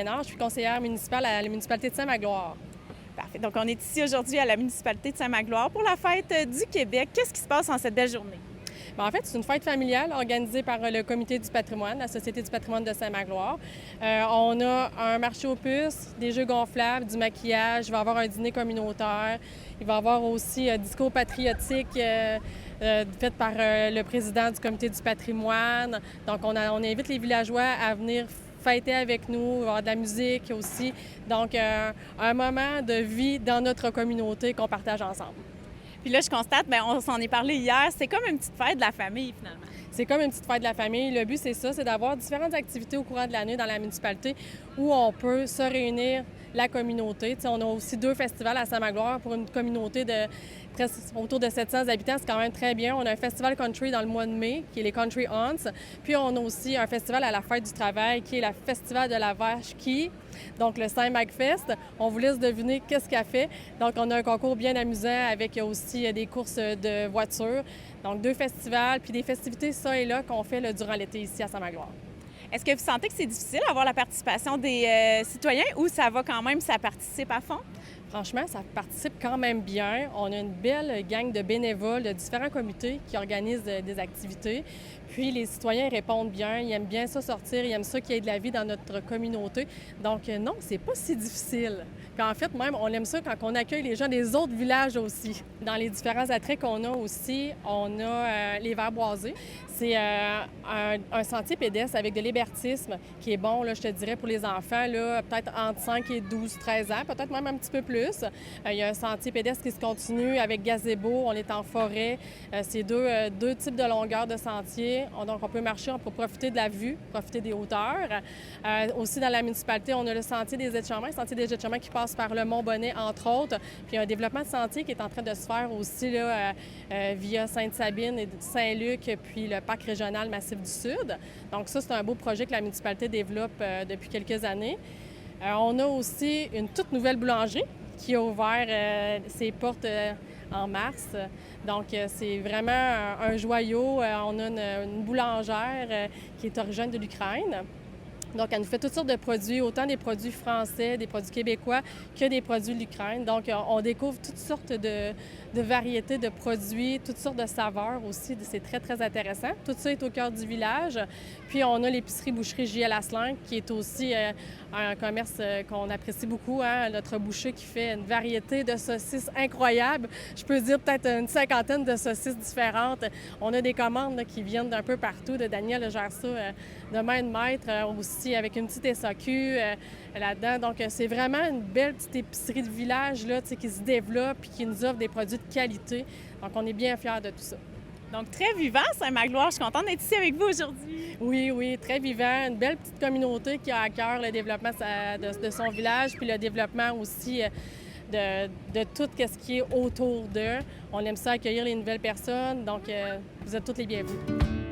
Ménard. Je suis conseillère municipale à la municipalité de Saint-Magloire. Parfait. Donc, on est ici aujourd'hui à la municipalité de Saint-Magloire pour la fête du Québec. Qu'est-ce qui se passe en cette belle journée? En fait, c'est une fête familiale organisée par le Comité du patrimoine, la Société du patrimoine de Saint-Magloire. On a un marché aux puces, des jeux gonflables, du maquillage, il va y avoir un dîner communautaire, il va y avoir aussi un discours patriotique fait par le président du Comité du patrimoine. Donc, on invite les villageois à venir fêter avec nous, il va y avoir de la musique aussi. Donc, un moment de vie dans notre communauté qu'on partage ensemble. Puis là, je constate, bien, on s'en est parlé hier, c'est comme une petite fête de la famille, finalement. C'est comme une petite fête de la famille. Le but, c'est ça, c'est d'avoir différentes activités au courant de l'année dans la municipalité où on peut se réunir la communauté. T'sais, on a aussi 2 festivals à Saint-Magloire pour une communauté de presque autour de 700 habitants. C'est quand même très bien. On a un festival country dans le mois de mai, qui est les Country Hunts. Puis on a aussi un festival à la fête du travail, qui est le festival de la vache qui, donc le Saint-Magfest. On vous laisse deviner qu'est-ce qu'elle fait. Donc on a un concours bien amusant avec aussi des courses de voitures. Donc 2 festivals, puis des festivités ça et là qu'on fait durant l'été ici à Saint-Magloire. Est-ce que vous sentez que c'est difficile d'avoir la participation des citoyens ou ça va quand même, ça participe à fond? Franchement, ça participe quand même bien. On a une belle gang de bénévoles de différents comités qui organisent des activités. Puis les citoyens répondent bien, ils aiment bien ça sortir, ils aiment ça qu'il y ait de la vie dans notre communauté. Donc non, c'est pas si difficile. Puis en fait, même, on aime ça quand on accueille les gens des autres villages aussi. Dans les différents attraits qu'on a aussi, on a les verres boisés. C'est un sentier pédestre avec de l'hébertisme qui est bon, là, je te dirais, pour les enfants, là, peut-être entre 5 et 12, 13 ans, peut-être même un petit peu plus. Il y a un sentier pédestre qui se continue avec gazebo, on est en forêt. C'est deux types de longueur de sentier. Donc, on peut marcher, on peut profiter de la vue, profiter des hauteurs. Aussi, dans la municipalité, on a le sentier des Etchemins, le sentier des Etchemins qui passe par le Mont-Bonnet, entre autres. Puis, il y a un développement de sentier qui est en train de se faire aussi là, via Sainte-Sabine et Saint-Luc, puis le parc régional Massif du Sud. Donc ça, c'est un beau projet que la municipalité développe depuis quelques années. On a aussi une toute nouvelle boulangerie qui a ouvert ses portes en mars. Donc, c'est vraiment un joyau. On a une boulangère qui est originaire de l'Ukraine. Donc, elle nous fait toutes sortes de produits, autant des produits français, des produits québécois que des produits de l'Ukraine. Donc, on découvre toutes sortes de variétés de produits, toutes sortes de saveurs aussi. C'est très, très intéressant. Tout ça est au cœur du village. Puis, on a l'épicerie-boucherie J.L. Asselin, qui est aussi un commerce qu'on apprécie beaucoup. Hein? Notre boucher qui fait une variété de saucisses incroyables. Je peux dire peut-être une 50aine de saucisses différentes. On a des commandes là, qui viennent d'un peu partout. De Daniel gère ça de main de maître aussi avec une petite SAQ là-dedans. Donc, c'est vraiment une belle petite épicerie de village là, qui se développe et qui nous offre des produits de qualité. Donc, on est bien fiers de tout ça. Donc, très vivant, Saint-Magloire. Je suis contente d'être ici avec vous aujourd'hui. Oui, oui, très vivant. Une belle petite communauté qui a à cœur le développement de son village, puis le développement aussi de tout ce qui est autour d'eux. On aime ça accueillir les nouvelles personnes. Donc, vous êtes toutes les bienvenues.